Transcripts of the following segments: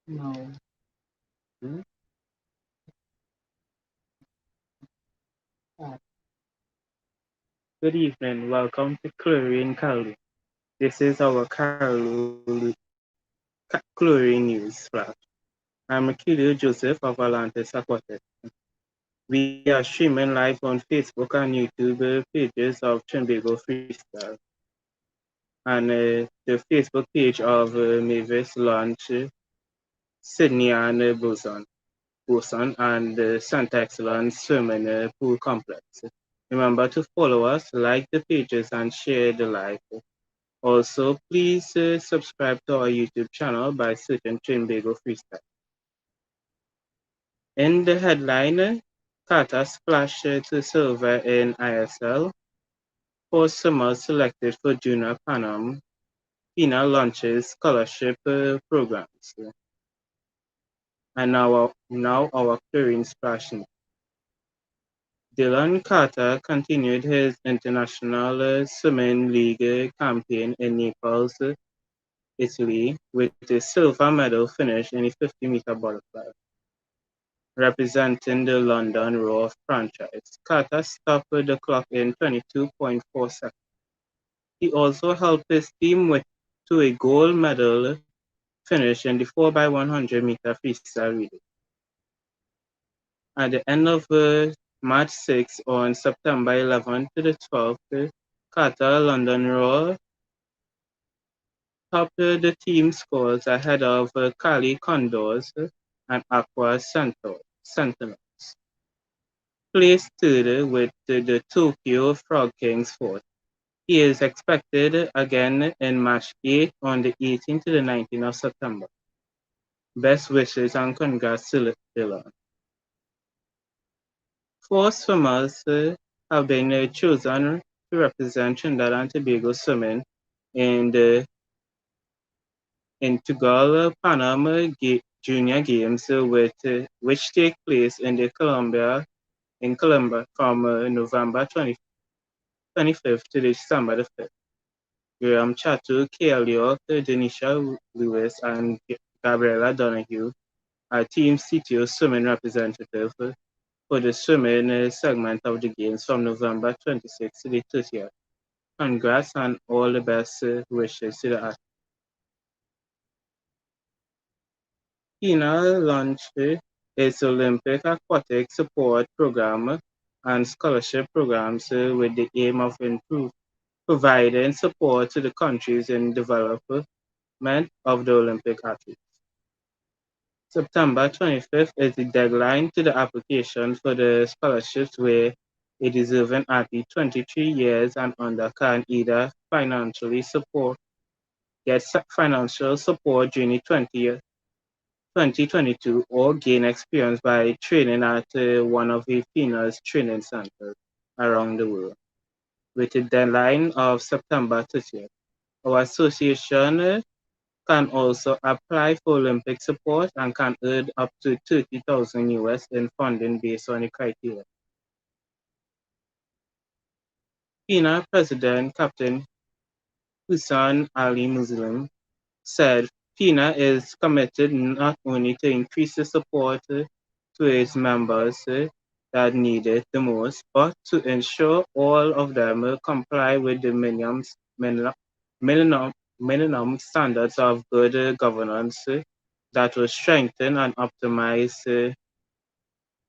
No. Hmm? Good evening. Welcome to Chlorine Callaloo. This is our Chlorine News Flash. I'm Akilio Joseph of Atlantis Aquatic. We are streaming live on Facebook and YouTube pages of Trinbago Freestyle and the Facebook page of Mavis Launch, Sydney and Boson and Santa Excellence Swimming Pool Complex. Remember to follow us, like the pages, and share the live. Also, please subscribe to our YouTube channel by searching Trinbago Freestyle. In the headline, Carter splash to silver in ISL. Four swimmers selected for Junior Panam. PINA launches scholarship programs. And now our chlorine splashing. Dylan Carter continued his international swimming league campaign in Naples, Italy, with a silver medal finish in the 50-meter butterfly. Representing the London Roar franchise, Carter stopped the clock in 22.4 seconds. He also helped his team to a gold medal finish in the 4x100-meter freestyle relay. At the end of March 6 on September 11 to the 12th, Carter London Roar topped the team scores ahead of Cali Condors and Aqua Sentinels. Placed third with the Tokyo Frog Kings fourth. He is expected again in Match 8 on the 18th to the 19th of September. Best wishes and congrats to Dylan. Four swimmers have been chosen to represent Trinidad and Tobago swimming in the Integral Panama Junior Games, which take place in Colombia from November 25th to December the 5th. Graham Chatu, Callaloo, Denisha Lewis, and Gabriella Donahue are Team CTO swimming representative for the swimming segment of the Games from November 26th to the 30th. Congrats and all the best wishes to the athletes. PINA launched its Olympic Aquatic Support Program and scholarship programs with the aim of providing support to the countries in development of the Olympic athletes. September 25th is the deadline to the application for the scholarships where a deserving athlete 23 years and under can either get financial support during the 2022 or gain experience by training at one of the FINA's training centers around the world. With a deadline of September 30th, our association can also apply for Olympic support and can earn up to 30,000 US in funding based on the criteria. PINA President Captain Hussein Ali Muslim said PINA is committed not only to increase the support to its members that need it the most, but to ensure all of them comply with the minimum, minimum standards of good governance that will strengthen and optimize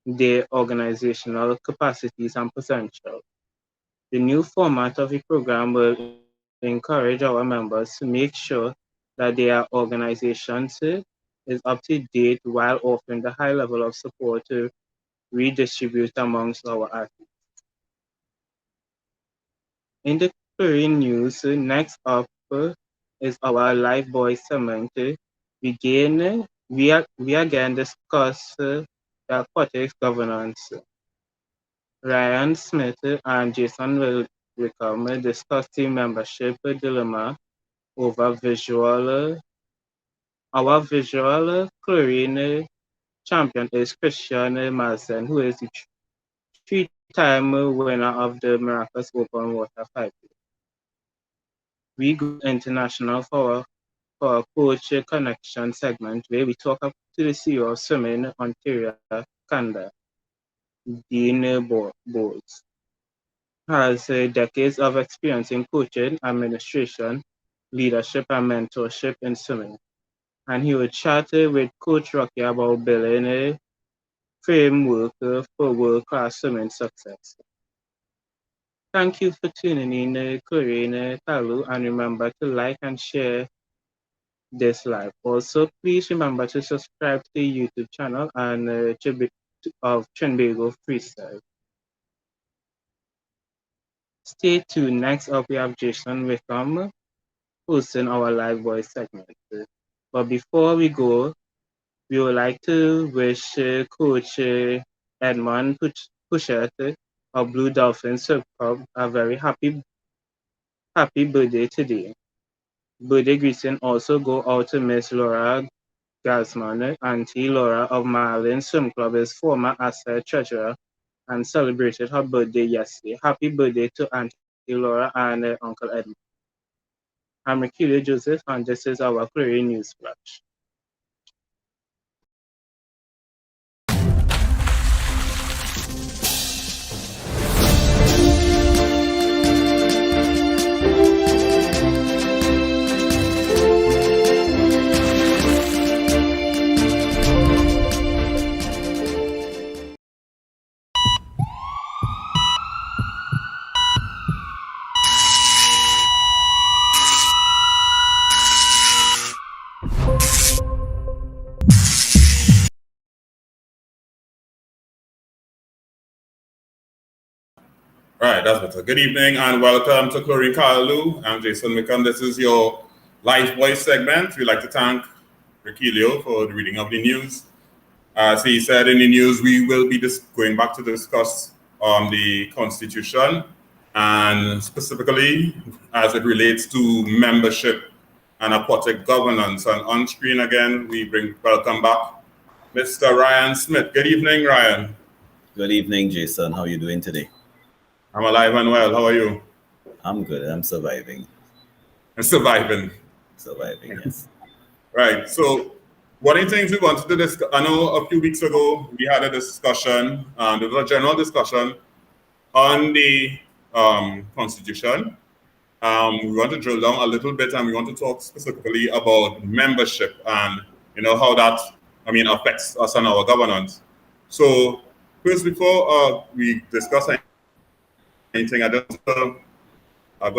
their organizational capacities and potential. The new format of the program will encourage our members to make sure that their organizations is up to date while offering the high level of support to redistribute amongst our athletes. In the Korean news, next up is our Live Boy segment. We again discuss the aquatics governance. Ryan Smith and Jason Wickham discuss the membership dilemma over our visual chlorine champion is Christian Marsden, who is the three-time winner of the Maracas Open Water 5. We go international for for a Coach Connection segment where we talk up to the CEO of Swimming Ontario, Canada, Dean Boles. Has decades of experience in coaching, administration, leadership, and mentorship in swimming. And he will chat with Coach Rocky about building a framework for world-class swimming success. Thank you for tuning in, Chlorine, Callaloo, and remember to like and share this live. Also, please remember to subscribe to the YouTube channel and of Trinbago Freestyle. Stay tuned. Next up, we have Jason Wickham hosting our live voice segment. But before we go, we would like to wish Coach Edmond Puchette of Blue Dolphin Surf Club a very happy birthday today. Birthday greeting also go out to Miss Laura Gasman, Auntie Laura of Marlin Swim Club, is former asset treasurer, and celebrated her birthday yesterday. Happy birthday to Auntie Laura and Uncle Edmund. I'm Mercurio Joseph, and this is our Chlorine News Flash. Right, that's better. Good evening and welcome to Chlorine Callaloo. I'm Jason Wickham. This is your live voice segment. We'd like to thank Riquelio for the reading of the news. As he said in the news, we will be going back to discuss the Constitution and specifically as it relates to membership and aquatic governance. And on screen again, we welcome back Mr. Ryan Smith. Good evening, Ryan. Good evening, Jason. How are you doing today? I'm alive and well. How are you? I'm good. I'm surviving. Surviving, yes. Right. So one of the things we wanted to discuss, I know a few weeks ago we had a discussion, there was a general discussion on the Constitution. We want to drill down a little bit and we want to talk specifically about membership and how that affects us and our governance. So first, before we discuss anything, we're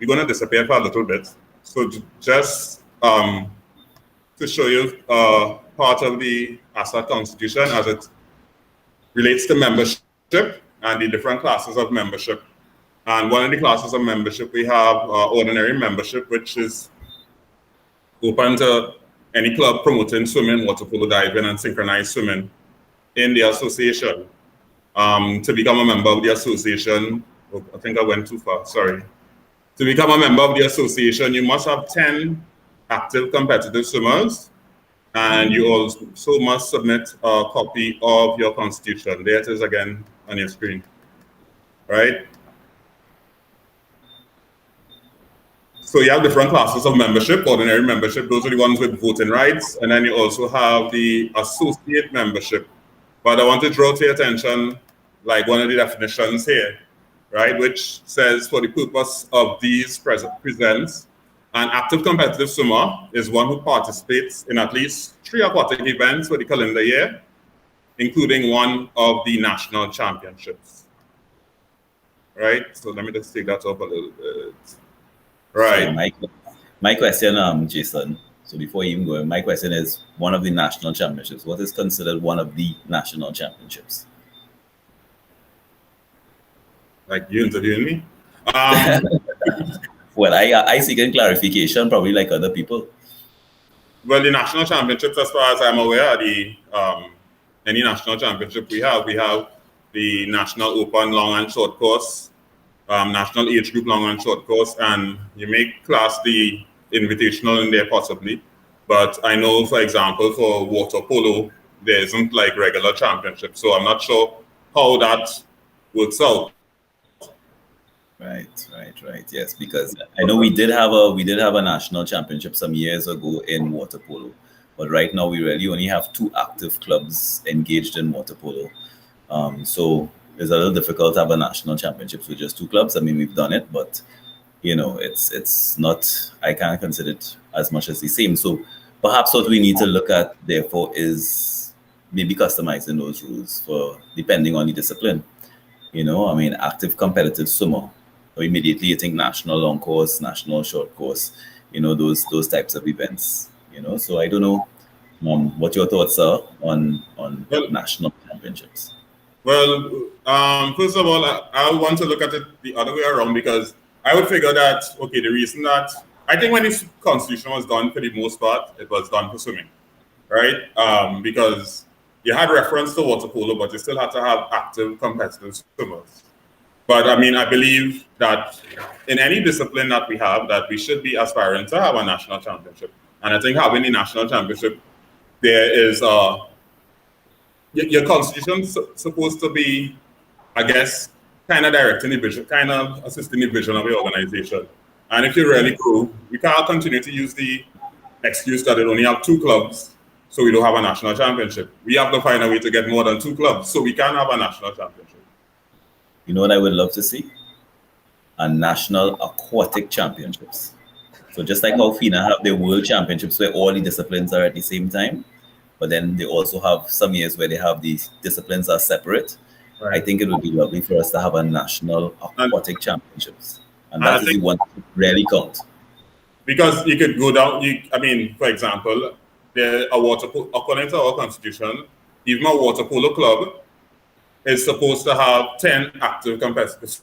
gonna disappear for a little bit. So just to show you part of the ASA Constitution as it relates to membership and the different classes of membership. And one of the classes of membership we have ordinary membership, which is open to any club promoting swimming, water polo, diving, and synchronized swimming in the association. To become a member of the association, I think I went too far, sorry. To become a member of the association, you must have 10 active competitive swimmers, and you also must submit a copy of your constitution. There it is again on your screen, right? So you have different classes of membership, ordinary membership, those are the ones with voting rights, and then you also have the associate membership. But I want to draw to your attention, like one of the definitions here, right, which says for the purpose of these presents, an active competitive swimmer is one who participates in at least 3 aquatic events for the calendar year, including one of the national championships, right? So let me just take that up a little bit. Right. So my question, Jason, so before you even go, my question is one of the national championships. What is considered one of the national championships? Like you interviewing me? Well, I seek clarification, probably like other people. Well, the national championships, as far as I'm aware, are the any national championship we have the National Open Long and Short Course, National Age Group Long and Short Course, and you may class the Invitational in there possibly. But I know, for example, for water polo, there isn't like regular championship, so I'm not sure how that works out. Right. Yes, because I know we did have a national championship some years ago in water polo, but right now we really only have two active clubs engaged in water polo. So it's a little difficult to have a national championships with just two clubs. I mean, we've done it, but it's not. I can't consider it as much as the same. So perhaps what we need to look at, therefore, is maybe customizing those rules for depending on the discipline. I mean, active competitive swimmer. Or immediately you think national long course, national short course, those types of events. So I don't know what your thoughts are on Well, national championships. First of all, I want to look at it the other way around because I would figure that, okay, the reason that I think when this constitution was done, for the most part, it was done for swimming, right? Because you had reference to water polo, but you still had to have active competitive swimmers. But I mean, I believe that in any discipline that we have, that we should be aspiring to have a national championship. And I think having the national championship, there is your constitution supposed to be, I guess, kind of directing the vision, kind of assisting the vision of the organization. And if you really grow, we can't continue to use the excuse that it only have two clubs, so we don't have a national championship. We have to find a way to get more than two clubs, so we can have a national championship. You know what I would love to see? A national aquatic championships. So just like how FINA have their world championships where all the disciplines are at the same time, but then they also have some years where they have these disciplines are separate. Right. I think it would be lovely for us to have a national aquatic championships. And I that is the think- one that really count. Because you could go down, I mean, for example, according to our constitution, even a water polo club is supposed to have 10 active competitive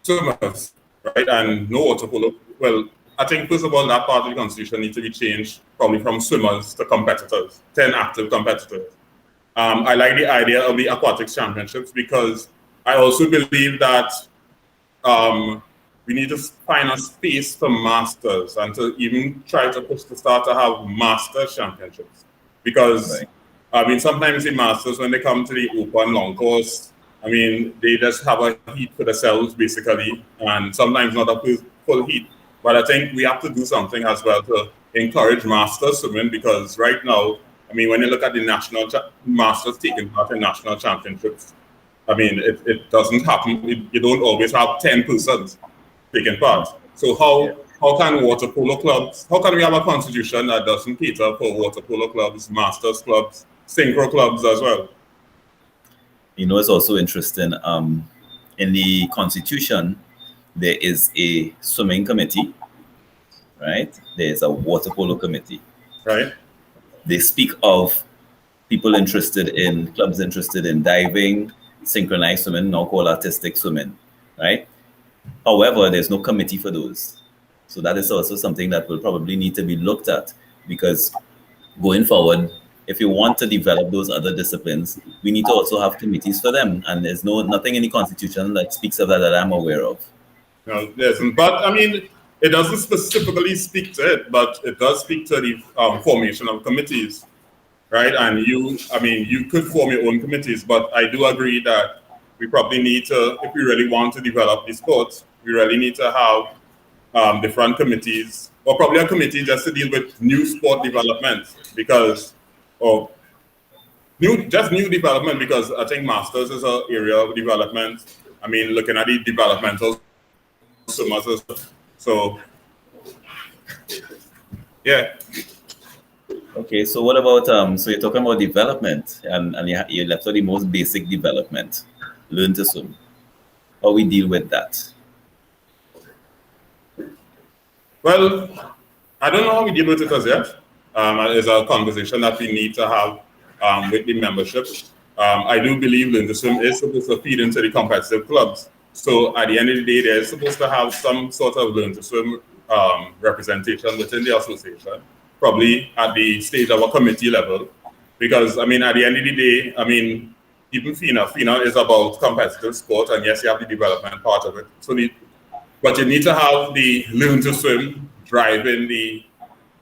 swimmers, right? And no water polo. Well, I think first of all, that part of the constitution needs to be changed probably from swimmers to competitors, 10 active competitors. I like the idea of the aquatics championships because I also believe that we need to find a space for masters and to even try to push the start to have master championships. Because, Right. I mean, sometimes the masters, when they come to the open long course, I mean, they just have a heat for themselves, basically, and sometimes not a full heat. But I think we have to do something as well to encourage masters swimming because right now, I mean, when you look at the masters taking part in national championships, I mean, it doesn't happen. You don't always have 10 persons taking part. So how can water polo clubs, how can we have a constitution that doesn't cater for water polo clubs, masters clubs, synchro clubs as well? It's also interesting. In the constitution, there is a swimming committee, right? There's a water polo committee. Right? They speak of clubs interested in diving, synchronized swimming, now called artistic swimming, right? However, there's no committee for those. So that is also something that will probably need to be looked at because going forward, if you want to develop those other disciplines, we need to also have committees for them. And there's nothing in the constitution that speaks of that I'm aware of. No, there isn't. But I mean, it doesn't specifically speak to it, but it does speak to the formation of committees, right? And you could form your own committees, but I do agree that we probably need to, if we really want to develop the sport, we really need to have different committees, or probably a committee just to deal with new sport development, because new development, because I think masters is an area of development. I mean, looking at the developmental swimmers. So, yeah. Okay, so what about so you're talking about development, and you left out the most basic development, learn to swim. How we deal with that? Well, I don't know how we deal with it as yet. It's a conversation that we need to have with the membership. I do believe Learn to Swim is supposed to feed into the competitive clubs. So at the end of the day, they're supposed to have some sort of Learn to Swim representation within the association, probably at the stage of a committee level. Because, I mean, at the end of the day, I mean, even FINA is about competitive sport, and yes, you have the development part of it. But you need to have the Learn to Swim driving the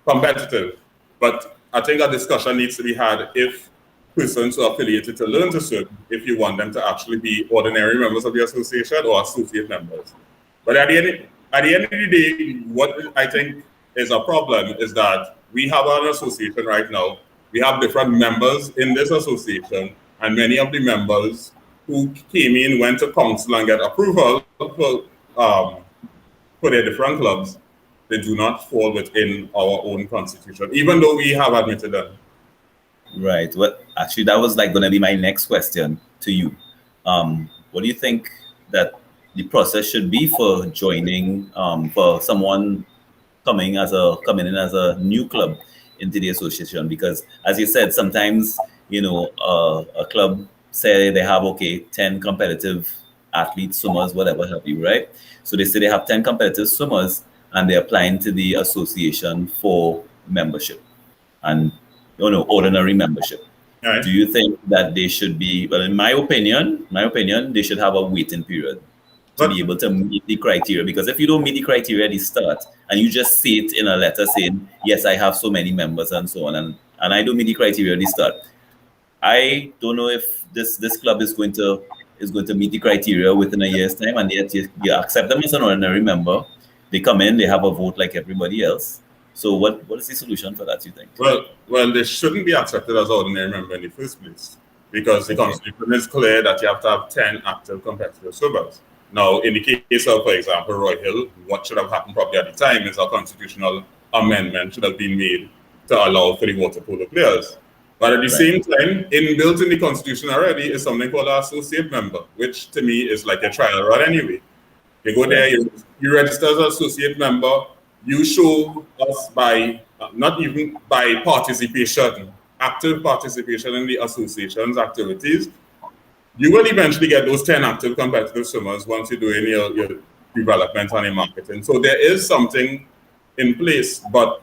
competitive. But I think a discussion needs to be had if persons are affiliated to Learn to Swim, if you want them to actually be ordinary members of the association or associate members. But at the end of the day, what I think is a problem is that we have an association right now. We have different members in this association, and many of the members who came in went to council and get approval for their different clubs. They do not fall within our own constitution, even though we have admitted them. Right. Well, actually, that was like going to be my next question to you. What do you think that the process should be for joining, for someone coming in as a new club into the association? Because, as you said, sometimes a club say they have 10 competitive athletes, swimmers, whatever have you, right? So they say they have 10 competitive swimmers, and they're applying to the association for membership and ordinary membership. Right. Do you think that they should be? Well, in my opinion, they should have a waiting period to be able to meet the criteria. Because if you don't meet the criteria at the start and you just say it in a letter saying, yes, I have so many members and so on, and I don't meet the criteria at the start, I don't know if this club is going to meet the criteria within a year's time, and yet you accept them as an ordinary member. They come in, they have a vote like everybody else. So what is the solution for that, you think? Well, they shouldn't be accepted as ordinary member in the first place, because the constitution is clear that you have to have 10 active competitive swimmers. Now, in the case of, for example, Roy Hill, what should have happened probably at the time is a constitutional amendment should have been made to allow for the water polo players. But at the same time, inbuilt in the constitution already is something called an associate member, which to me is like a trial run anyway. You go there, you register as an associate member, you show us by, not even by participation, active participation in the association's activities, you will eventually get those 10 active competitive swimmers once you're doing your development and your marketing. So there is something in place, but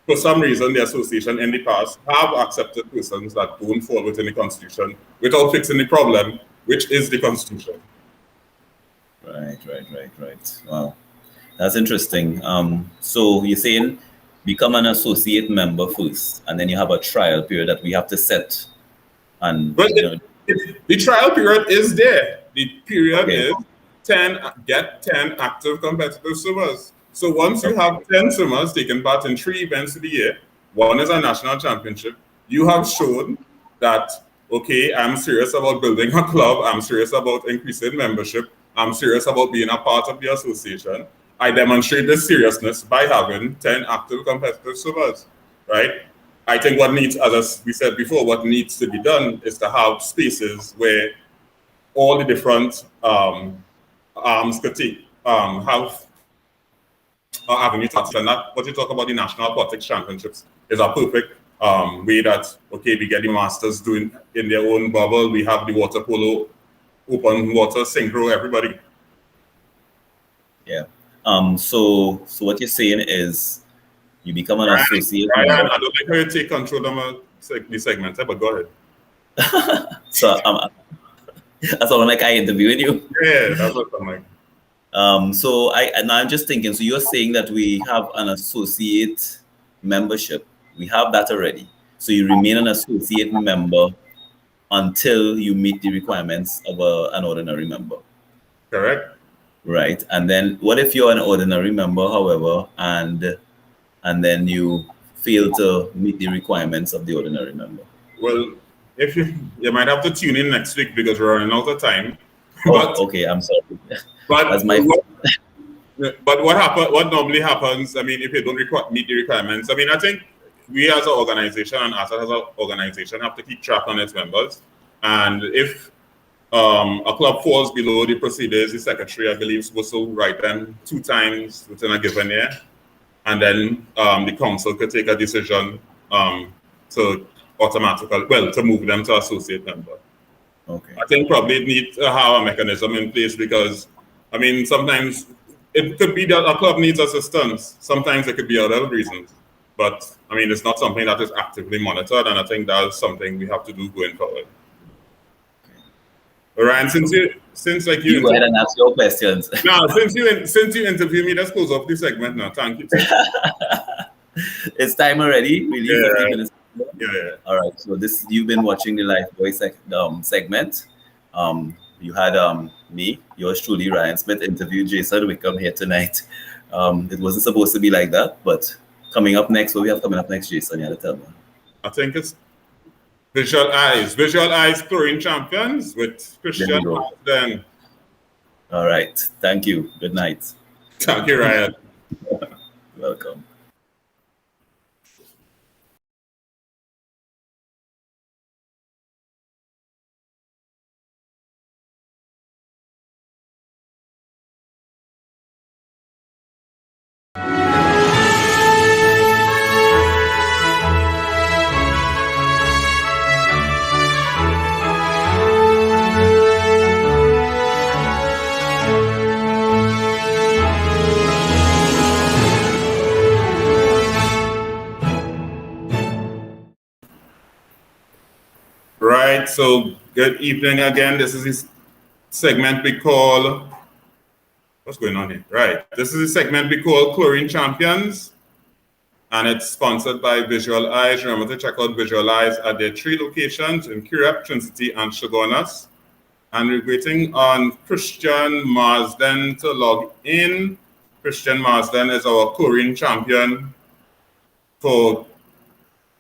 for some reason, the association in the past have accepted persons that don't fall within the constitution without fixing the problem, which is the constitution. Right. Wow, that's interesting. So you're saying become an associate member first, and then you have a trial period that we have to set. And the trial period is there. The period is 10 active competitive swimmers. So once you have 10 swimmers taking part in 3 events of the year, one is a national championship, you have shown that, I'm serious about building a club, I'm serious about increasing membership, I'm serious about being a part of the association. I demonstrate this seriousness by having 10 active competitive swimmers, right? I think what needs, as we said before, what needs to be done is to have spaces where all the different arms could have avenue to, and that what you talk about the national aquatics championships is a perfect way that we get the masters doing in their own bubble. We have the water polo, open water, synchro, everybody. Yeah. So what you're saying is you become an associate. I don't like how you take control of the segment, but go ahead. So that's all like I interviewing you. Yeah, that's what I'm like. So I'm just thinking, so you're saying that we have an associate membership. We have that already. So you remain an associate member until you meet the requirements of an ordinary member. Correct. Right. And then what if you're an ordinary member, however, and then you fail to meet the requirements of the ordinary member? Well, if you might have to tune in next week because we're running out of time. I'm sorry. But that's my but what normally happens, if you don't meet the requirements, I think we as an organization and as an organization have to keep track on its members. And if a club falls below the procedures, the secretary, I believe, is supposed to write them 2 times within a given year. And then the council could take a decision to move them to associate member. Okay. I think probably need to have a mechanism in place because, sometimes it could be that a club needs assistance. Sometimes it could be other reasons. But, it's not something that is actively monitored, and I think that's something we have to do going forward. Okay. Ryan, since you go ahead and ask your questions. No, since you interviewed me, let's close off this segment now. Thank you. It's time already. We leave 15 minutes. Yeah. All right. So you've been watching the Life Boy segment. You had me, yours truly, Ryan Smith, interviewed Jason Wickham here tonight. It wasn't supposed to be like that, but coming up next, what we have coming up next, Jason, you had to tell me. I think it's Visual Eyes Chlorine Champions with Christian Marsden. All right. Thank you. Good night. Thank you, Ryan. Welcome. Right, so good evening again. This is this segment we call, what's going on here? Right, this is a segment we call Chlorine Champions, and it's sponsored by Visual Eyes. Remember to check out Visual Eyes at their 3 locations in Kirep, Trinity, and Shogunas. And we're waiting on Christian Marsden to log in. Christian Marsden is our Chlorine champion for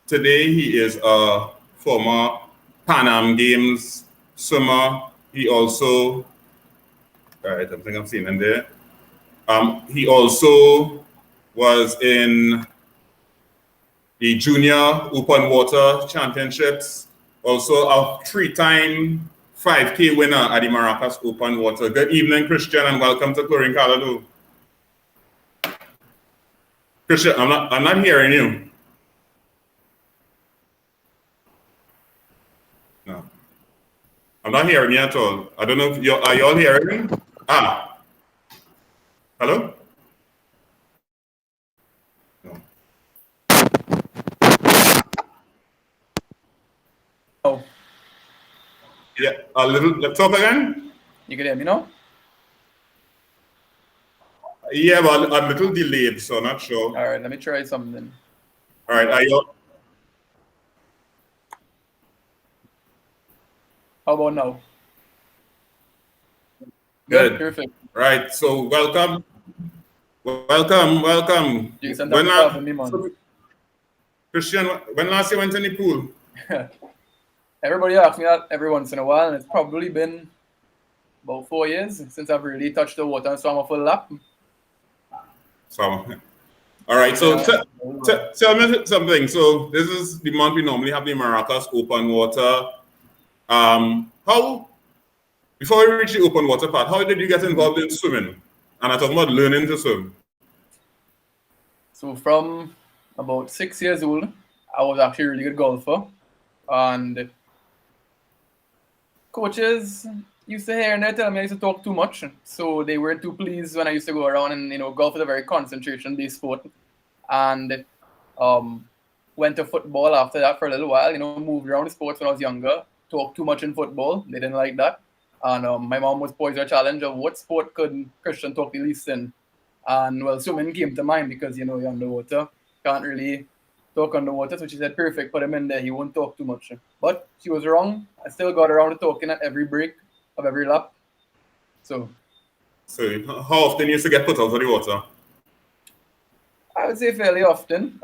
today. He is a former Pan Am Games swimmer. He also, I think I'm seeing him there. He also was in the Junior Open Water Championships. Also a 3-time 5K winner at the Maracas Open Water. Good evening, Christian, and welcome to Chlorine Callaloo. Christian, I'm not hearing you. No, I'm not hearing you at all. I don't know if are you all hearing me? Hello? No. Oh. Yeah, a little. Let's talk again. You can hear me now? Yeah, but a little delayed, so not sure. All right, let me try something. All right, are you? How about now? Good. Perfect. Right, so welcome. Jason, When that's for me, man. Christian, when last you went in the pool? Everybody asks me that every once in a while, and it's probably been about 4 years since I've really touched the water and swam a full lap. So, all right, so tell me something. So this is the month we normally have the Maracas Open Water. How, before we reach the open water part, how did you get involved in swimming? And I'm talking about learning to swim. So from about 6 years old, I was actually a really good golfer. And coaches used to hear and they tell me I used to talk too much. So they weren't too pleased when I used to go around, and golf is a very concentration-based sport. And went to football after that for a little while, moved around the sports when I was younger. Talked too much in football. They didn't like that. And my mom was posed a challenge of what sport could Christian talk the least in. And well, swimming came to mind because, you're underwater. Can't really talk underwater. So she said, perfect, put him in there. He won't talk too much. But she was wrong. I still got around to talking at every break of every lap. So how often you used to get put out of the water? I would say fairly often.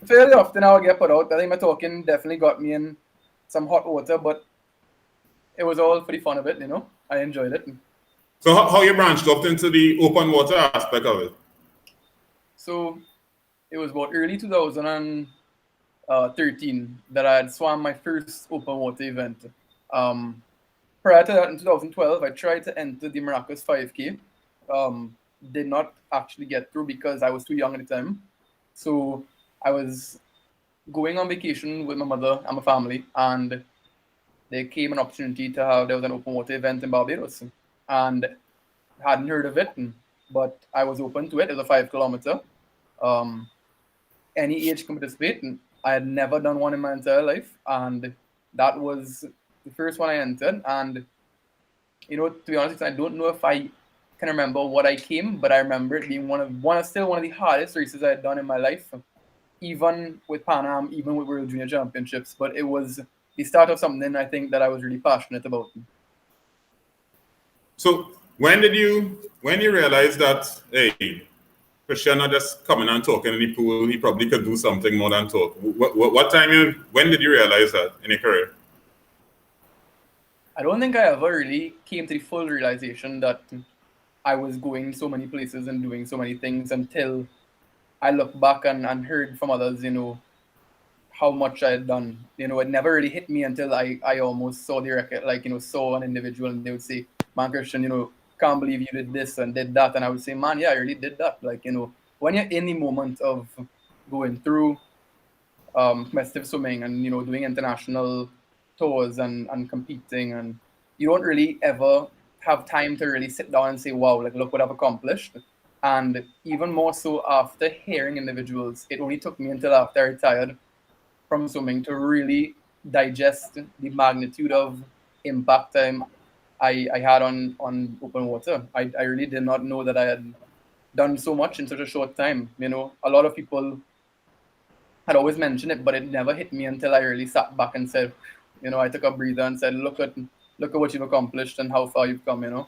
Fairly often I would get put out. I think my talking definitely got me in some hot water, but it was all for the fun of it, I enjoyed it. So how you branched off into the open water aspect of it? So it was about early 2013 that I had swam my first open water event. Prior to that, in 2012, I tried to enter the Maracas 5K. Did not actually get through because I was too young at the time. So I was going on vacation with my mother and my family, and there came an opportunity there was an open water event in Barbados, and hadn't heard of it, but I was open to it. It was a 5 kilometer. Any age can participate, and I had never done one in my entire life, and that was the first one I entered. And to be honest, I don't know if I can remember what I came, but I remember it being still one of the hardest races I had done in my life, even with Pan Am, even with World Junior Championships. But it was the start of something I think that I was really passionate about. So when you realize that, hey, Christian not just coming and talking in the pool, he probably could do something more than talk. When did you realize that in your career? I don't think I ever really came to the full realization that I was going so many places and doing so many things until I looked back and heard from others, how much I had done. It never really hit me until I almost saw the record, like, saw an individual and they would say, man, Christian, can't believe you did this and did that. And I would say, man, yeah, I really did that. Like, when you're in the moment of going through competitive swimming and, doing international tours and competing, and you don't really ever have time to really sit down and say, wow, like, look what I've accomplished. And even more so after hearing individuals, it only took me until after I retired from swimming to really digest the magnitude of impact I had on open water. I really did not know that I had done so much in such a short time. A lot of people had always mentioned it, but it never hit me until I really sat back and said, I took a breather and said, look at what you've accomplished and how far you've come.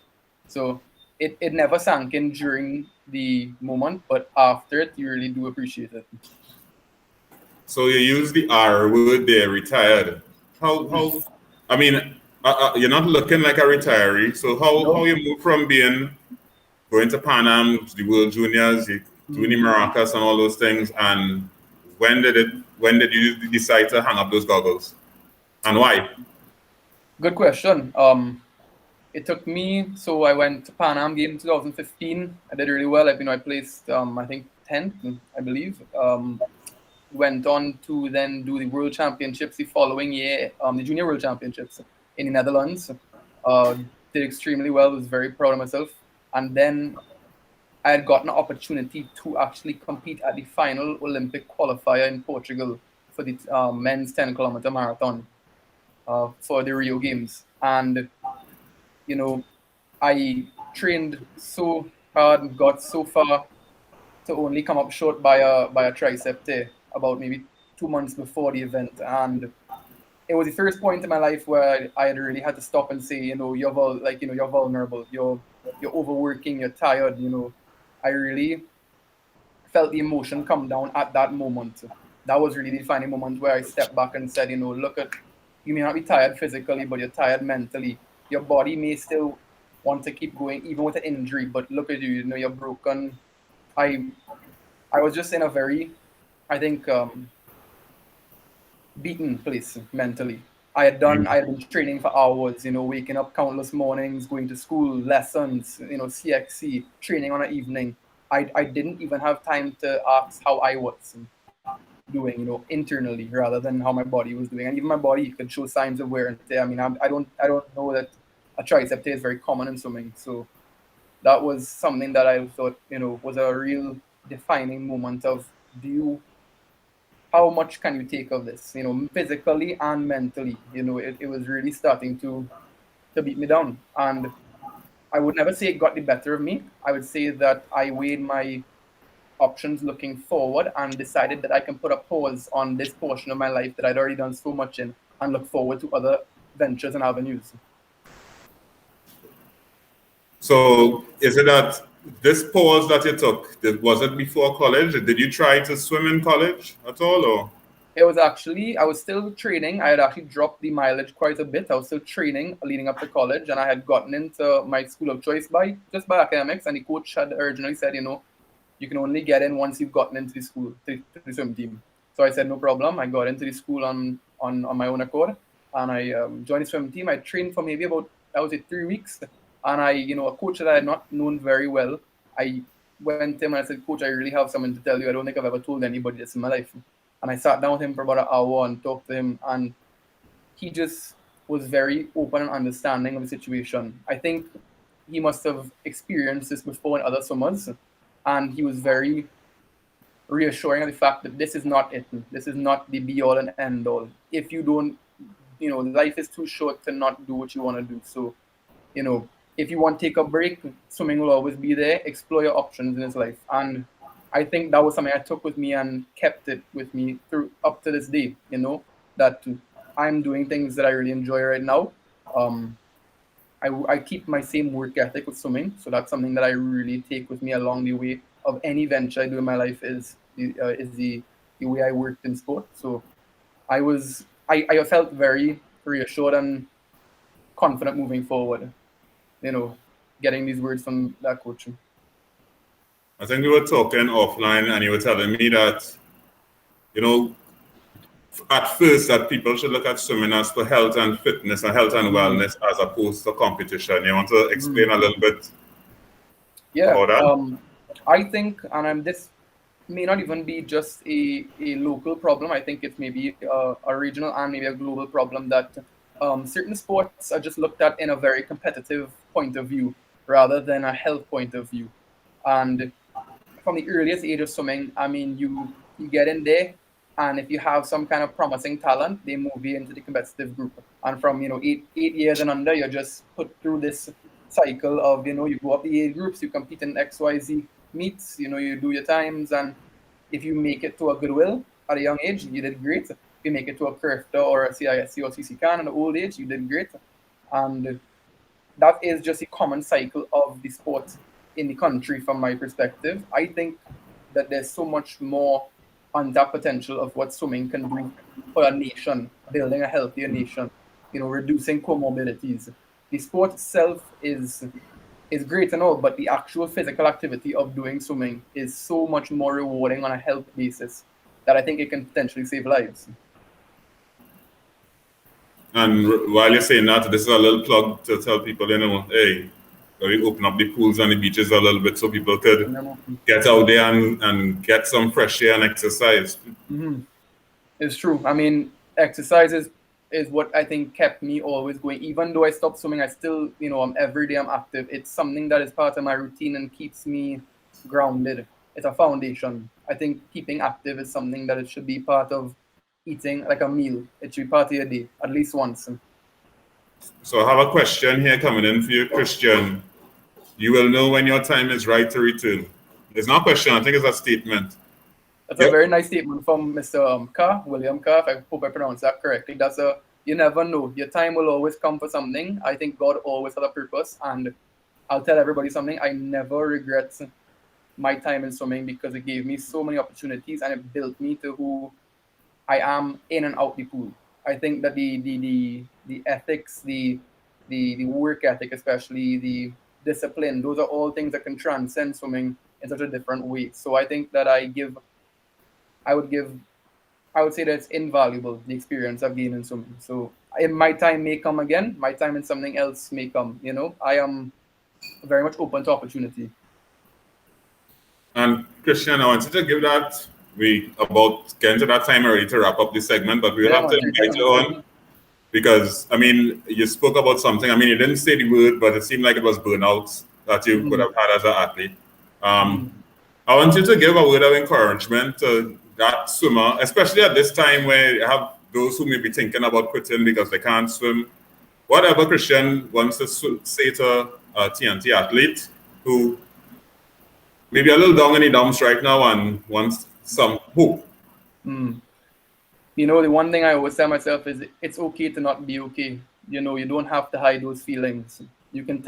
So it never sank in during the moment, but after it, you really do appreciate it. So you use the R word there, retired. How? I mean, you're not looking like a retiree. So how you move from going to Pan Am, the World Juniors, doing the Maracas and all those things, and when did you decide to hang up those goggles, and why? Good question. It took me, so I went to Pan Am game 2015. I did really well. I placed, I think 10th, I believe. Went on to then do the World Championships the following year, the Junior World Championships in the Netherlands. Did extremely well, was very proud of myself. And then I had gotten an opportunity to actually compete at the final Olympic qualifier in Portugal for the men's 10-kilometer marathon for the Rio Games. And, I trained so hard, got so far to only come up short by a tricep tear about maybe 2 months before the event. And it was the first point in my life where I had really had to stop and say, you're vulnerable, you're overworking, you're tired. I really felt the emotion come down at that moment. That was really the defining moment where I stepped back and said, look at, you may not be tired physically, but you're tired mentally. Your body may still want to keep going even with an injury, but look at you, you're broken. I was just in a very, I think, beaten place mentally. I had been training for hours, waking up countless mornings, going to school, lessons, CXC, training on an evening. I didn't even have time to ask how I was doing, internally, rather than how my body was doing. And even my body could show signs of wear and tear. I mean, I don't know that a tricep tear is very common in swimming. So that was something that I thought, was a real defining moment of how much can you take of this, physically and mentally. It was really starting to beat me down. And I would never say it got the better of me. I would say that I weighed my options looking forward and decided that I can put a pause on this portion of my life that I'd already done so much in and look forward to other ventures and avenues. So is it that this pause that you took, was it before college? Did you try to swim in college at all, or? It was actually, I was still training. I had actually dropped the mileage quite a bit. I was still training leading up to college, and I had gotten into my school of choice by academics, and the coach had originally said, you can only get in once you've gotten into the school, to the swim team. So I said, no problem. I got into the school on my own accord, and I joined the swim team. I trained for maybe about, I would say, 3 weeks. And a coach that I had not known very well, I went to him and I said, Coach, I really have something to tell you. I don't think I've ever told anybody this in my life. And I sat down with him for about an hour and talked to him. And he just was very open and understanding of the situation. I think he must have experienced this before in other summers. And he was very reassuring of the fact that this is not it. This is not the be-all and end-all. If you don't, life is too short to not do what you want to do. So, if you want to take a break, swimming will always be there. Explore your options in his life. And I think that was something I took with me and kept it with me through up to this day, that I'm doing things that I really enjoy right now. I keep my same work ethic with swimming, so that's something that I really take with me along the way of any venture I do in my life is the way I worked in sport. So I felt very reassured and confident moving forward. Getting these words from that coach. I think we were talking offline, and you were telling me that, at first that people should look at swimming as for health and fitness and health and wellness as opposed to competition. You want to explain a little bit about that? I think, and this may not even be just a local problem. I think it's maybe a regional and maybe a global problem that certain sports are just looked at in a very competitive point of view rather than a health point of view. And from the earliest age of swimming, I mean, you get in there, and if you have some kind of promising talent, they move you into the competitive group. And from 8 years and under, you're just put through this cycle of you go up the age groups, you compete in XYZ meets, you do your times, and if you make it to a Goodwill at a young age, you did great. If you make it to a CRIFTA or a CISC or CCCAN at an old age, you did great. And that is just a common cycle of the sport in the country from my perspective. I think that there's so much more untapped potential of what swimming can do for a nation, building a healthier nation, reducing comorbidities. The sport itself is great and all, but the actual physical activity of doing swimming is so much more rewarding on a health basis that I think it can potentially save lives. And while you're saying that, this is a little plug to tell people, hey, we open up the pools and the beaches a little bit so people could get out there and get some fresh air and exercise. Mm-hmm. It's true. I mean, exercise is what I think kept me always going. Even though I stopped swimming, I still, every day I'm active. It's something that is part of my routine and keeps me grounded. It's a foundation. I think keeping active is something that it should be part of eating like a meal. It should be part of your day, at least once. So I have a question here coming in for you, Christian. You will know when your time is right to return. It's not a question, I think it's a statement. That's a very nice statement from Mr. Carr, William Carr, if I hope I pronounced that correctly. You never know. Your time will always come for something. I think God always had a purpose, and I'll tell everybody something. I never regret my time in swimming because it gave me so many opportunities and it built me to who I am in and out the pool. I think that the ethics, the work ethic, especially the discipline, those are all things that can transcend swimming in such a different way. So I think that I would say that it's invaluable, the experience I've gained in swimming. So my time may come again, my time in something else may come. I am very much open to opportunity. And Christian, I wanted to give that, we about getting to that time already to wrap up this segment, but we'll have to invite you on because, you spoke about something. You didn't say the word, but it seemed like it was burnout that you could have had as an athlete. I want you to give a word of encouragement to that swimmer, especially at this time where you have those who may be thinking about quitting because they can't swim. Whatever Christian wants to say to a TNT athlete who maybe a little down in the dumps right now and wants some hope. The one thing I always tell myself is it's okay to not be okay. You don't have to hide those feelings. You can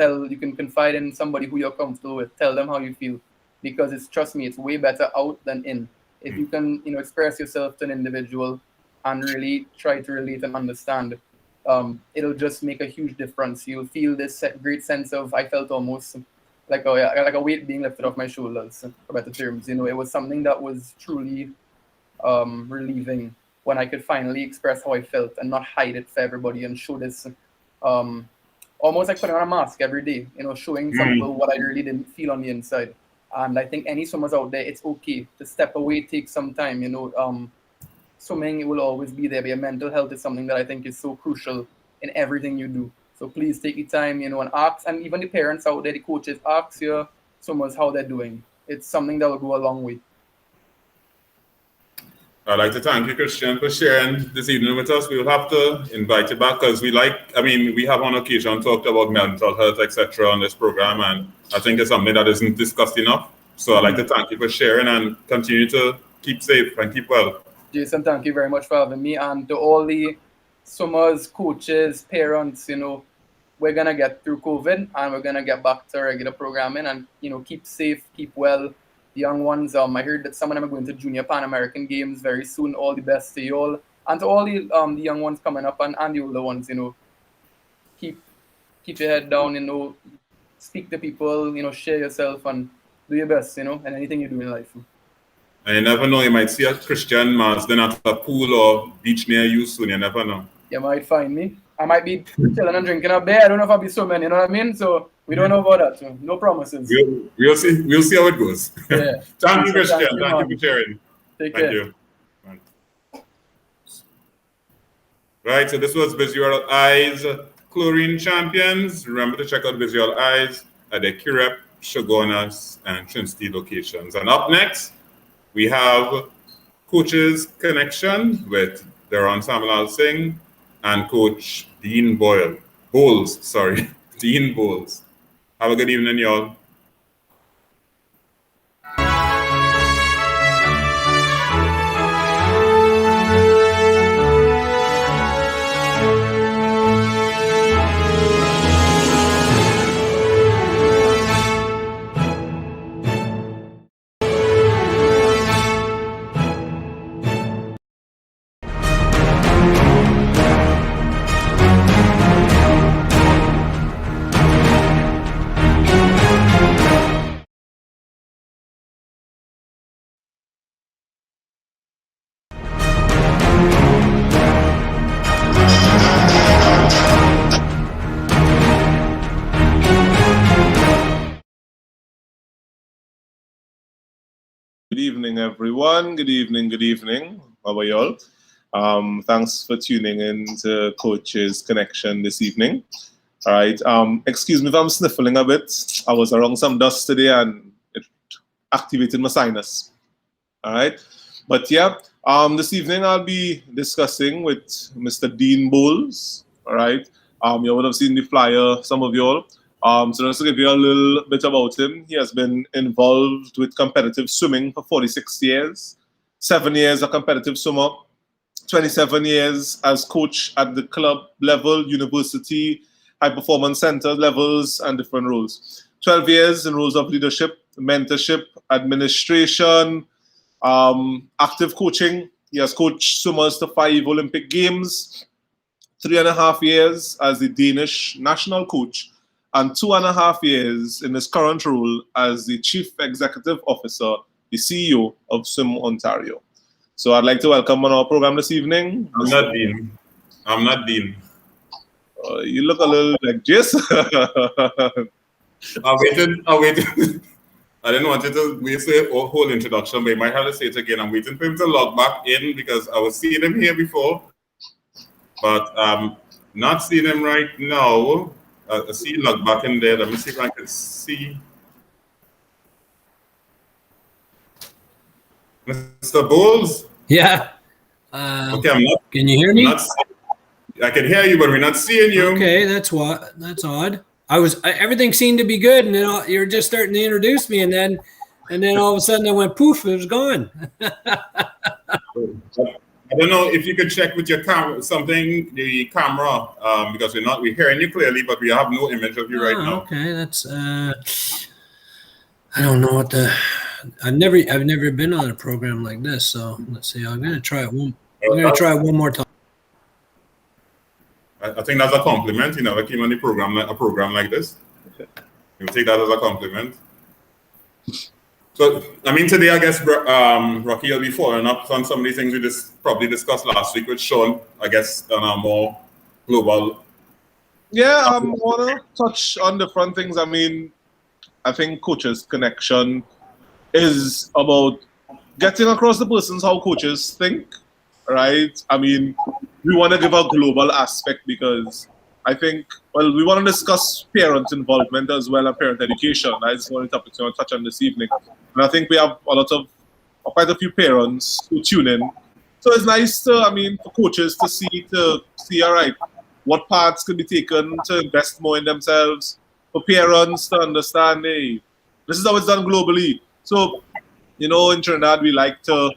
confide in somebody who you're comfortable with. Tell them how you feel, because trust me, it's way better out than in. If you can, express yourself to an individual and really try to relate and understand, it'll just make a huge difference. You'll feel this great sense of, I felt almost like a weight being lifted off my shoulders, for better terms. It was something that was truly relieving when I could finally express how I felt and not hide it for everybody and show this, almost like putting on a mask every day, showing some people what I really didn't feel on the inside. And I think any swimmers out there, it's okay to step away, take some time. Swimming, it will always be there, but your mental health is something that I think is so crucial in everything you do. So please take the time, and ask, and even the parents out there, the coaches, ask your swimmers how they're doing. It's something that will go a long way. I'd like to thank you, Christian, for sharing this evening with us. We will have to invite you back because we have on occasion talked about mental health, etc. on this program, and I think it's something that isn't discussed enough. So I'd like to thank you for sharing and continue to keep safe and keep well. Jason, thank you very much for having me, and to all the swimmers, coaches, parents, we're gonna get through COVID and we're gonna get back to regular programming and keep safe, keep well. The young ones, I heard that some of them are going to Junior Pan American Games very soon. All the best to you all, and to all the young ones coming up and the older ones. Keep your head down. Speak to people. Share yourself and do your best. And anything you do in life. And you never know, you might see a Christian Marsden at a pool or beach near you soon. You never know. You might find me. I might be chilling and drinking up there. I don't know if I'll be swimming. You know what I mean? So we don't know about that. So no promises. We'll see. We'll see how it goes. Yeah. Thank you, Christian. Thank you for sharing. Take care. Thank you. Right. So this was Visual Eyes Chlorine Champions. Remember to check out Visual Eyes at the Kirep, Shogunas, and Trinity locations. And up next, we have Coaches Connection with Daron Samalal Singh and Coach Dean Boles. Dean Boles. Have a good evening, y'all. Good evening, everyone. Good evening. How are y'all? Thanks for tuning in to Coaches Connection this evening. All right. Excuse me if I'm sniffling a bit. I was around some dust today and it activated my sinus. All right. But yeah, this evening I'll be discussing with Mr. Dean Boles. All right. You would have seen the flyer, some of y'all. So just to give you a little bit about him, he has been involved with competitive swimming for 46 years, 7 years a competitive swimmer, 27 years as coach at the club level, university, high performance center levels, and different roles. 12 years in roles of leadership, mentorship, administration, active coaching. He has coached swimmers to 5 Olympic Games, 3.5 years as the Danish national coach, and 2.5 years in his current role as the Chief Executive Officer, the CEO of Swim Ontario. So I'd like to welcome on our program this evening. I'm not Dean. You look a little like Jason. I waited. I didn't want you to waste the whole introduction, but I might have to say it again. I'm waiting for him to log back in because I was seeing him here before, but I'm not seeing him right now. I see you log back in there. Let me see if I can see. Mr. Boles? Yeah. Okay, I'm not. Can you hear me? I can hear you, but we're not seeing you. Okay, that's odd. Everything seemed to be good, and then you're just starting to introduce me, and then all of a sudden it went poof, it was gone. I don't know if you could check with your camera, the camera, because we're hearing you clearly, but we have no image of you right now. Okay, that's I don't know what I've never been on a program like this, so let's see. I'm gonna try it one more time. I think that's a compliment. You never came on a program like this. You take that as a compliment. So, I mean, today, I guess, Rocky will be following up on some of these things we just probably discussed last week with Sean, I guess, on a more global. Yeah, I want to touch on different things. I mean, I think Coaches Connection is about getting across the persons how coaches think, right? I mean, we want to give a global aspect because I think, we want to discuss parent involvement as well and parent education. That's one of the topics we want to touch on this evening. And I think we have quite a few parents who tune in. So it's nice for coaches to see, all right, what parts could be taken to invest more in themselves, for parents to understand, hey, this is how it's done globally. So, in Trinidad, we like to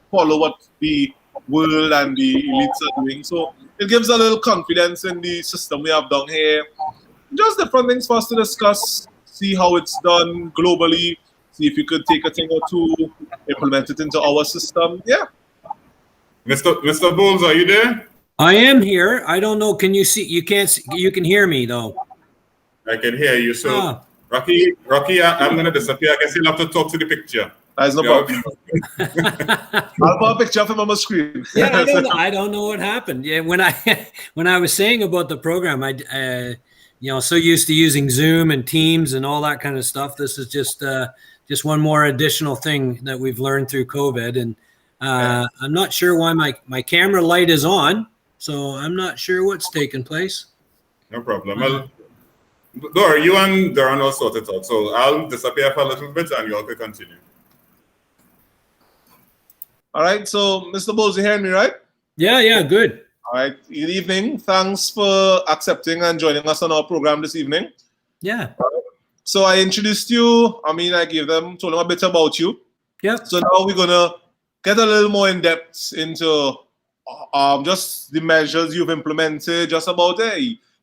follow what the world and the elites are doing. So it gives a little confidence in the system we have down here. Just different things for us to discuss, see how it's done globally, see if you could take a thing or two, implement it into our system. Yeah. Mr. Boles, are you there? I am here. I don't know. Can you see? You can't. You can hear me though. I can hear you. So, Rocky, I'm going to disappear. I guess you'll have to talk to the picture. That's no problem. I'll put a picture of him on my screen. Yeah, I don't know what happened. Yeah, when I was saying about the program, I so used to using Zoom and Teams and all that kind of stuff. This is just one more additional thing that we've learned through COVID. And I'm not sure why my camera light is on, so I'm not sure what's taking place. No problem. Dora, you and Darren will sort it out. So I'll disappear for a little bit and you all can continue. All right. So, Mr. Boles, you hearing me, right? Yeah, good. All right. Good evening. Thanks for accepting and joining us on our program this evening. Yeah. So I introduced you. I told them a bit about you. Yeah. So now we're going to get a little more in depth into just the measures you've implemented, just about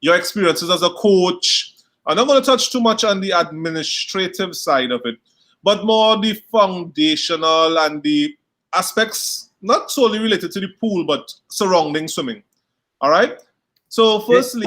your experiences as a coach. I'm not going to touch too much on the administrative side of it, but more the foundational and the aspects, not solely related to the pool, but surrounding swimming. All right? So firstly,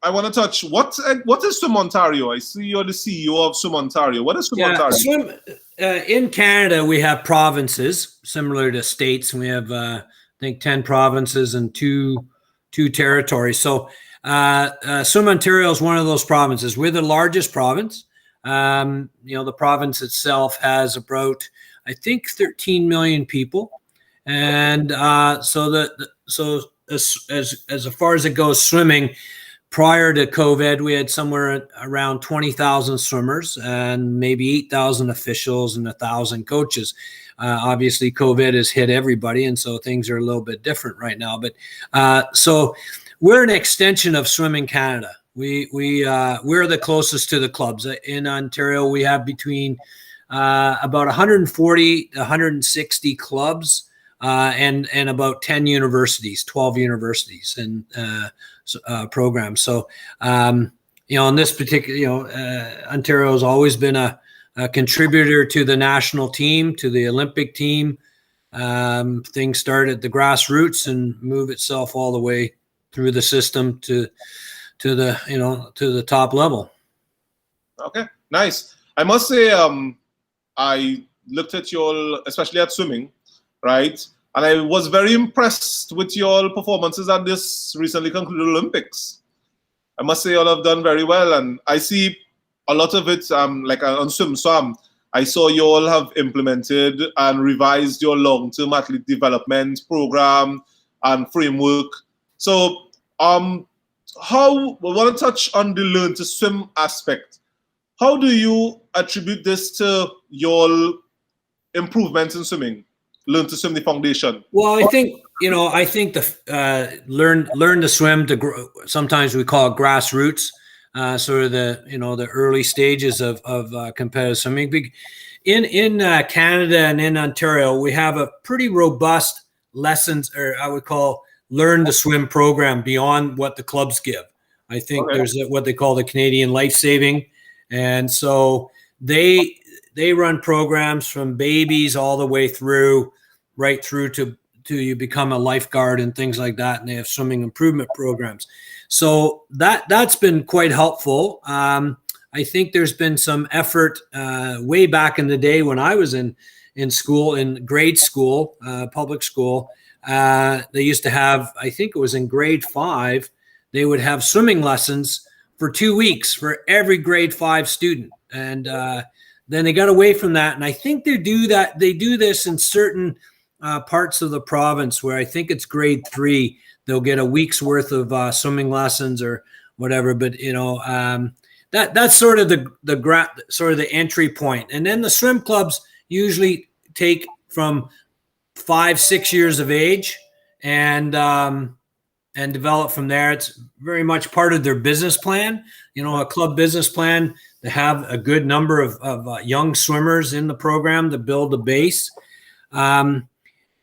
I want to touch, what is Swim Ontario? I see you're the CEO of Swim Ontario. What is Swim Ontario? In Canada, we have provinces, similar to states. We have, I think, 10 provinces and two territories. So Swim Ontario is one of those provinces. We're the largest province. The province itself has about, I think, 13 million people, and so as far as it goes, swimming. Prior to COVID, we had somewhere around 20,000 swimmers and maybe 8,000 officials and 1,000 coaches. Obviously, COVID has hit everybody, and so things are a little bit different right now. But so we're an extension of Swimming Canada. We're the closest to the clubs. In Ontario, we have between about 140 to 160 clubs and about 10 universities, 12 universities and programs. So, in this particular, Ontario has always been a contributor to the national team, to the Olympic team. Things start at the grassroots and move itself all the way through the system to the top level. Okay, nice. I must say, I looked at you especially at swimming, right? And I was very impressed with your performances at this recently concluded Olympics. I must say you all have done very well, and I see a lot of it like on swam. I saw you all have implemented and revised your long-term athlete development program and framework. So we want to touch on the learn to swim aspect. How do you attribute this to your improvements in swimming? Learn to swim, the foundation. Well, I think the learn to swim to grow, sometimes we call it grassroots, sort of the early stages of competitive swimming. In Canada and in Ontario, we have a pretty robust lessons, or I would call learn to swim program beyond what the clubs give. I think there's what they call the Canadian Life Saving, and so they run programs from babies all the way through, right through to you become a lifeguard and things like that. And they have swimming improvement programs. So that's been quite helpful. I think there's been some effort way back in the day when I was in school, in grade school, public school. They used to have, I think it was in grade 5, they would have swimming lessons for 2 weeks for every grade 5 student. And then they got away from that. And I think they do this in certain parts of the province where I think it's grade 3, they'll get a week's worth of swimming lessons or whatever. But, that's sort of the entry point. And then the swim clubs usually take from 5-6 years of age and develop from there. It's very much part of their business plan, a club business plan, to have a good number of young swimmers in the program to build a base.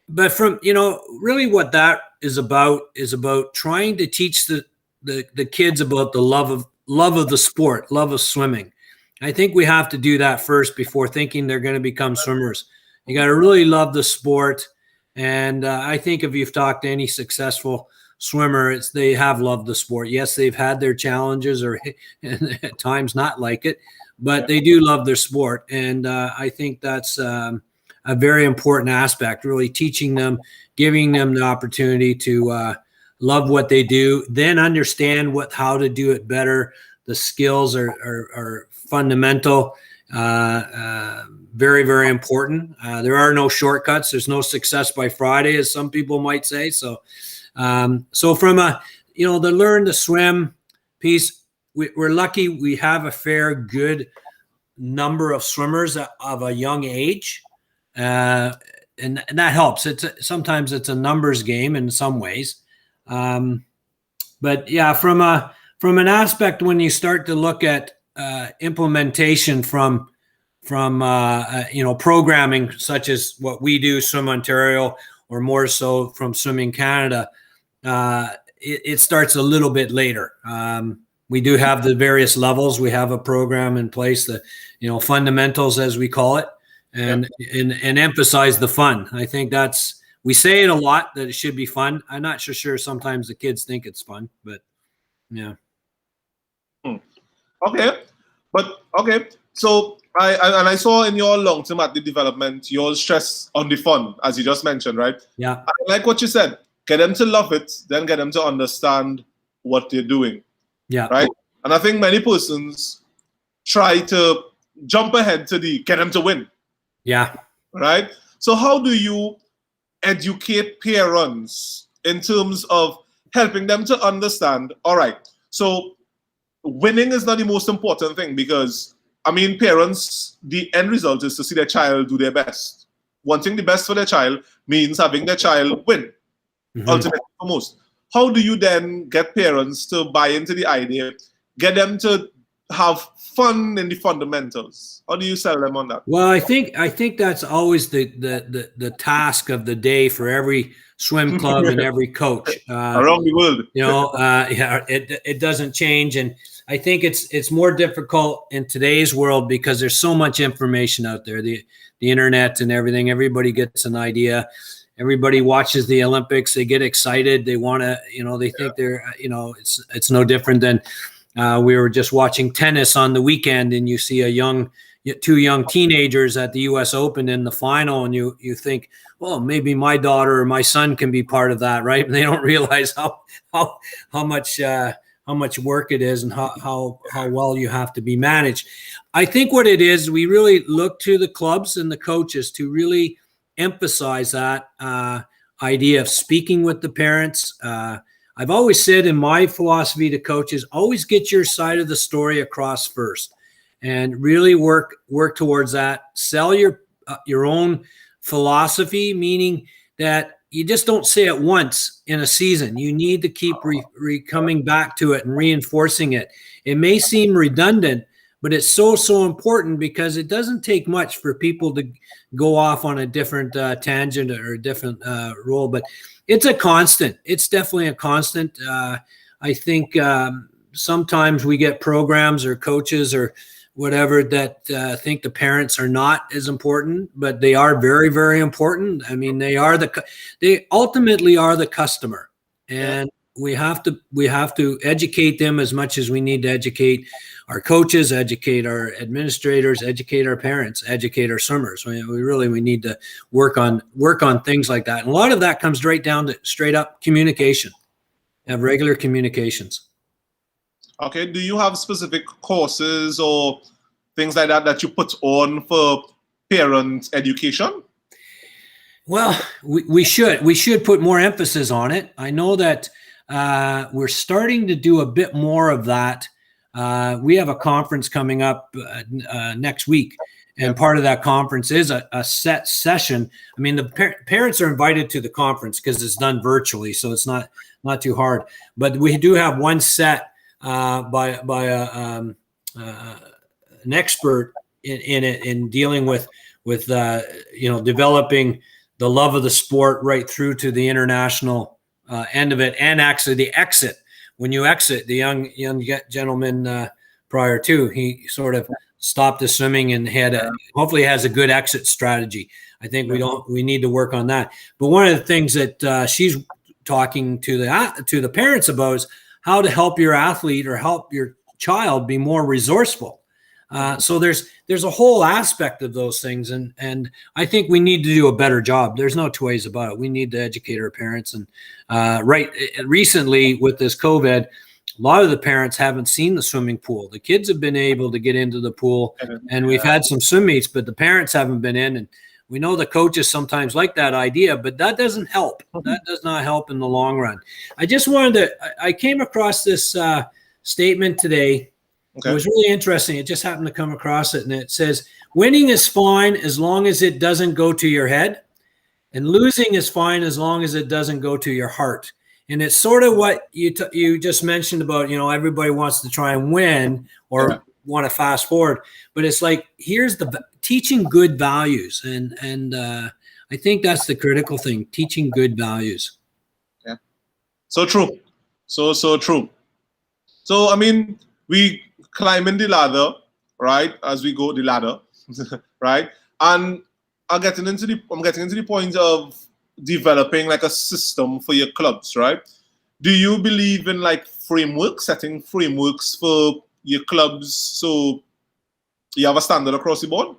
but from, really what that is about trying to teach the kids about the love of the sport, love of swimming. I think we have to do that first before thinking they're going to become swimmers. You got to really love the sport. And I think if you've talked to any successful swimmer, they have loved the sport. Yes, they've had their challenges or at times not like it, but they do love their sport. And I think that's a very important aspect, really teaching them, giving them the opportunity to love what they do, then understand how to do it better. The skills are fundamental, very, very important. There are no shortcuts. There's no success by Friday, as some people might say. So from the learn to swim piece, we're lucky we have a fair good number of swimmers of a young age. And that helps. Sometimes it's a numbers game in some ways. But yeah, from an aspect, when you start to look at implementation from programming such as what we do, Swim Ontario, or more so from Swimming Canada, it starts a little bit later. We do have the various levels. We have a program in place, the fundamentals as we call it, and emphasize the fun. I think we say it a lot that it should be fun. I'm not sure sometimes the kids think it's fun, but yeah. Okay. So I saw in your long-term athlete development, you'll stress on the fun, as you just mentioned, right? Yeah. I like what you said. Get them to love it, then get them to understand what they're doing. Yeah. Right. And I think many persons try to jump ahead to get them to win. Yeah. Right. So how do you educate parents in terms of helping them to understand, all right, so winning is not the most important thing, because parents, the end result is to see their child do their best. Wanting the best for their child means having their child win, ultimately for most. How do you then get parents to buy into the idea, get them to have fun in the fundamentals? How do you sell them on that? Well, I think that's always the task of the day for every swim club and every coach around the world. It doesn't change, and I think it's more difficult in today's world because there's so much information out there, the internet and everything. Everybody gets an idea. Everybody watches the Olympics. They get excited. They want to, they think they're, it's no different than we were just watching tennis on the weekend, and you see two young teenagers at the U.S. Open in the final, and you think, well, maybe my daughter or my son can be part of that, right? And they don't realize how much work it is and how well you have to be managed. I think what it is, we really look to the clubs and the coaches to really emphasize that idea of speaking with the parents. I've always said in my philosophy to coaches, always get your side of the story across first, and really work towards that. Sell your own philosophy, meaning that you just don't say it once in a season. You need to keep coming back to it and reinforcing it. It may seem redundant, but it's so important, because it doesn't take much for people to go off on a different tangent or a different role. But it's a constant. It's definitely a constant. I think sometimes we get programs or coaches or whatever that think the parents are not as important, but they are very, very important. They ultimately are the customer, and we have to educate them as much as we need to educate our coaches, educate our administrators, educate our parents, educate our swimmers. We need to work on things like that. And a lot of that comes right down to straight up communication. Have regular communications. Okay. Do you have specific courses or things like that you put on for parent education? Well, we should put more emphasis on it. I know that we're starting to do a bit more of that. We have a conference coming up next week, and part of that conference is a set session. The parents are invited to the conference because it's done virtually, so it's not too hard. But we do have one set by an expert in it, in dealing with developing the love of the sport right through to the international end of it, and actually the exit. When you exit, the young gentleman prior to, he sort of stopped the swimming and hopefully has a good exit strategy. I think we need to work on that. But one of the things that she's talking to the parents about is how to help your athlete or help your child be more resourceful. So there's a whole aspect of those things, and I think we need to do a better job. There's no two ways about it. We need to educate our parents, and recently with this COVID, a lot of the parents haven't seen the swimming pool. The kids have been able to get into the pool, and we've had some swim meets, but the parents haven't been in. And we know the coaches sometimes like that idea, but that doesn't help. That does not help in the long run. I came across this statement today. Okay. It was really interesting. It just happened to come across it, and it says, winning is fine as long as it doesn't go to your head, and losing is fine as long as it doesn't go to your heart. And it's sort of what you just mentioned about, everybody wants to try and win or want to fast forward, but it's like, here's the teaching good values. And I think that's the critical thing, teaching good values. Yeah. So true. So true. So, I mean, we climbing the ladder, right? As we go the ladder, right? And I'm getting into the point of developing like a system for your clubs, right? Do you believe in like setting frameworks for your clubs so you have a standard across the board?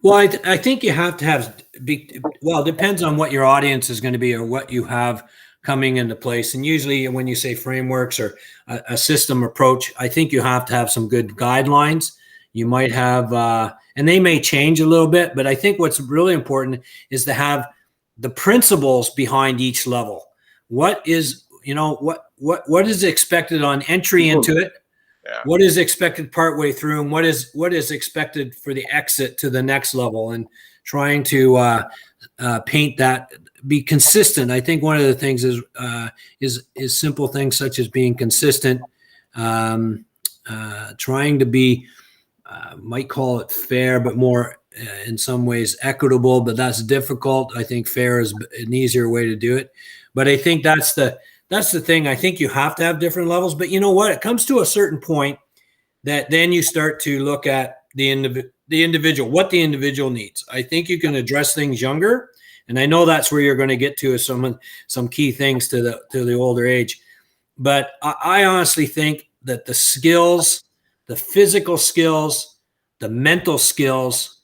Well, I think you have to have it depends on what your audience is going to be or what you have coming into place. And usually when you say frameworks or a system approach, I think you have to have some good guidelines. You might have, and they may change a little bit, but I think what's really important is to have the principles behind each level. What is, what is expected on entry into it? Yeah. What is expected partway through, and what is expected for the exit to the next level, and trying to paint that, be consistent. I think one of the things is simple things such as being consistent, trying to be, might call it fair, but more in some ways equitable, but that's difficult. I think fair is an easier way to do it. But I think that's the thing. I think you have to have different levels, but you know what? It comes to a certain point that then you start to look at the individual, what the individual needs. I think you can address things younger, and I know that's where you're going to get to is some key things to the older age. But I honestly think that the skills, the physical skills, the mental skills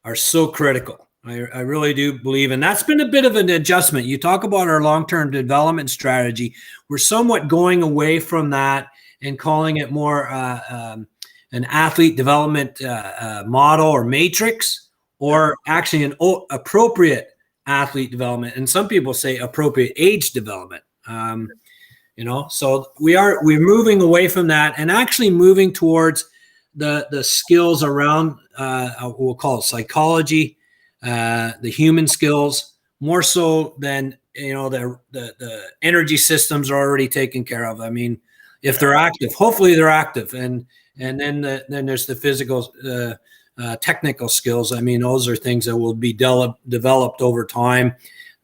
are so critical. I really do believe, and that's been a bit of an adjustment. You talk about our long-term development strategy. We're somewhat going away from that and calling it more an athlete development model or matrix, or actually an appropriate athlete development. And some people say appropriate age development. So we're moving away from that and actually moving towards the skills around we'll call it psychology, the human skills, more so than the energy systems are already taken care of. I mean, if they're active, hopefully they're active, and then there's the physical, technical skills. I mean, those are things that will be developed over time.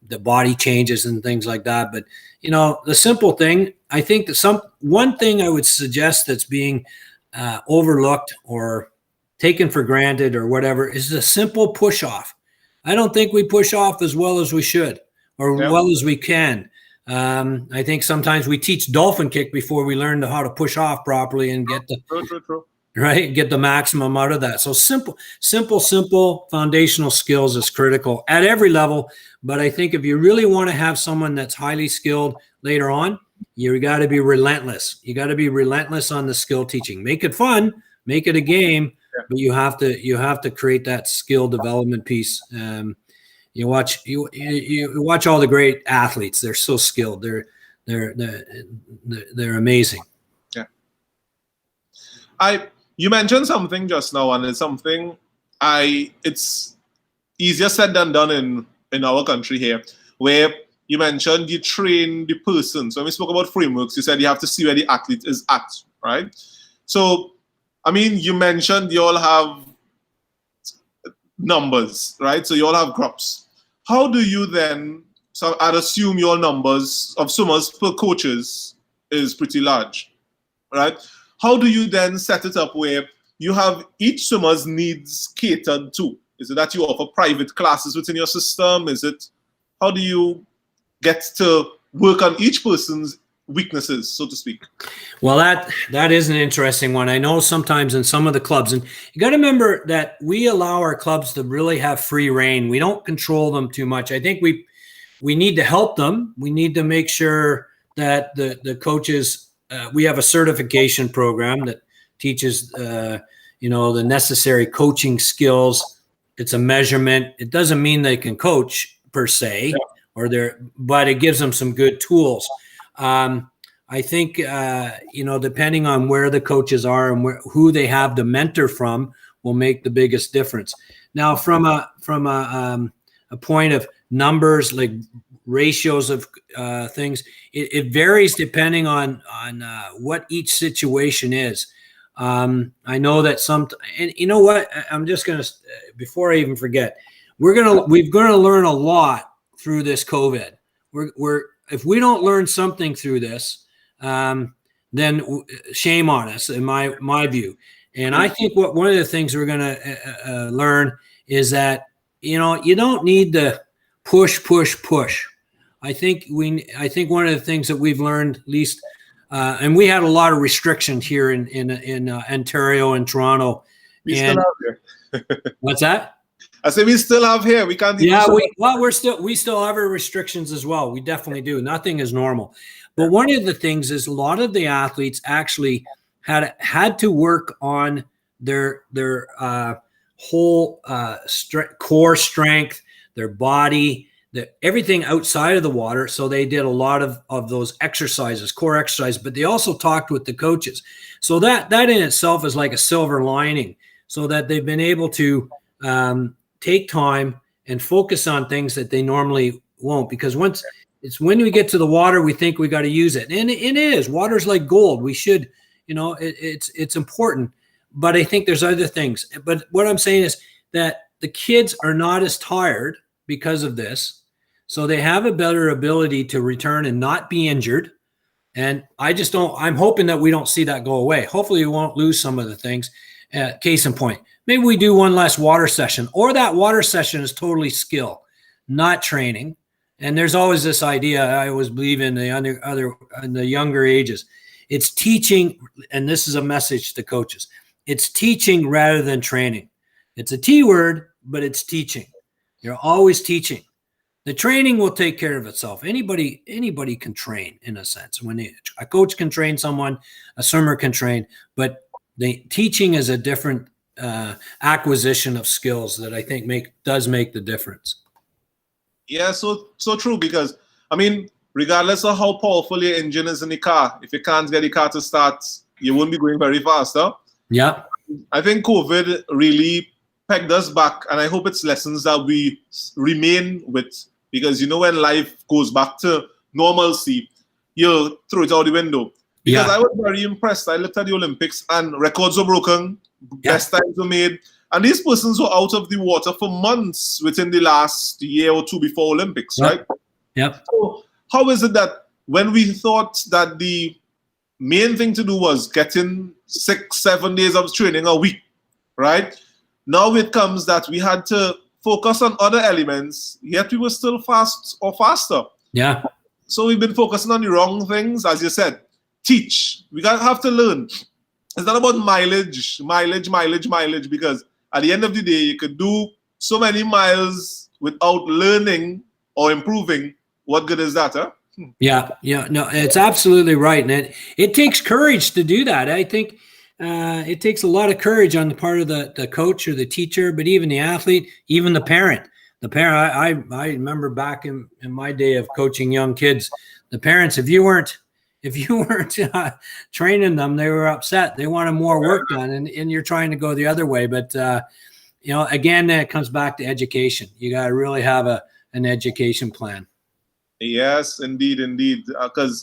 The body changes and things like that. But the simple thing, I think that one thing I would suggest that's being overlooked or taken for granted or whatever is a simple push off. I don't think we push off as well as we should or well as we can. I think sometimes we teach dolphin kick before we learn how to push off properly and get get the maximum out of that. So simple foundational skills is critical at every level. But I think if you really want to have someone that's highly skilled later on, you got to be relentless. You got to be relentless on the skill teaching. Make it fun, make it a game, but you have to create that skill development piece. You watch all the great athletes. They're so skilled. They're amazing. Yeah. You mentioned something just now, and it's something it's easier said than done in our country here, where you mentioned you train the person. So when we spoke about frameworks, you said you have to see where the athlete is at, right? So, I mean, you mentioned you all have numbers, right? So you all have groups. how do you then, so I'd assume your numbers of swimmers per coaches is pretty large, right? How do you then set it up where you have each swimmer's needs catered to? Is it that you offer private classes within your system? Is it, how do you get to work on each person's weaknesses, so to speak? Well, that is an interesting one. I know sometimes in some of the clubs, and you got to remember that we allow our clubs to really have free reign. We don't control them too much. I think we need to help them. We need to make sure that the coaches, we have a certification program that teaches, the necessary coaching skills. It's a measurement. It doesn't mean they can coach per se, but it gives them some good tools. I think, depending on where the coaches are and who they have to mentor from will make the biggest difference. Now, from a point of numbers, like ratios of things, it varies depending on what each situation is. I know that and you know what, I'm just going to, before I even forget, we're going to learn a lot through this COVID. If we don't learn something through this, then shame on us, in my view. And I think one of the things we're going to learn is that, you don't need to push. I think one of the things that we've learned, at least, and we had a lot of restrictions here in Ontario and Toronto. We still have here. What's that? I say we still have here. We can't. Yeah, we still have our restrictions as well. We definitely do. Nothing is normal. But one of the things is a lot of the athletes actually had to work on their whole core strength, their body, everything outside of the water. So they did a lot of those exercises, core exercises, but they also talked with the coaches. So that in itself is like a silver lining, so that they've been able to take time and focus on things that they normally won't, because when we get to the water, we think we got to use it. And it is. Water's like gold. We should, it's important. But I think there's other things. But what I'm saying is that the kids are not as tired because of this. So they have a better ability to return and not be injured. And I'm hoping that we don't see that go away. Hopefully we won't lose some of the things. Case in point, maybe we do one less water session, or that water session is totally skill, not training. And there's always this idea, I always believe in the younger ages, it's teaching, and this is a message to coaches. It's teaching rather than training. It's a T word, but it's teaching. You're always teaching. The training will take care of itself. Anybody can train, in a sense. When a coach can train someone, a swimmer can train, but the teaching is a different acquisition of skills that I think does make the difference. Yeah, so true, because regardless of how powerful your engine is in the car, if you can't get the car to start, you won't be going very fast, huh? Yeah. I think COVID really pegged us back, and I hope it's lessons that we remain with, because when life goes back to normalcy, you throw it out the window. Because I was very impressed. I looked at the Olympics and records were broken, best times were made, and these persons were out of the water for months within the last year or two before Olympics, right? Yep. So how is it that when we thought that the main thing to do was getting 6-7 days of training a week, right? Now it comes that we had to focus on other elements, yet we were still fast or faster. Yeah. So we've been focusing on the wrong things, as you said. Teach. We have to learn. It's not about mileage, because at the end of the day, you could do so many miles without learning or improving. What good is that, huh? Yeah, no, it's absolutely right. And it takes courage to do that. I think it takes a lot of courage on the part of the coach or the teacher, but even the athlete, even the parent. I remember back in my day of coaching young kids, the parents, if you weren't training them, they were upset. They wanted more work done, and you're trying to go the other way. But again, it comes back to education. You got to really have an education plan. Yes, indeed. Because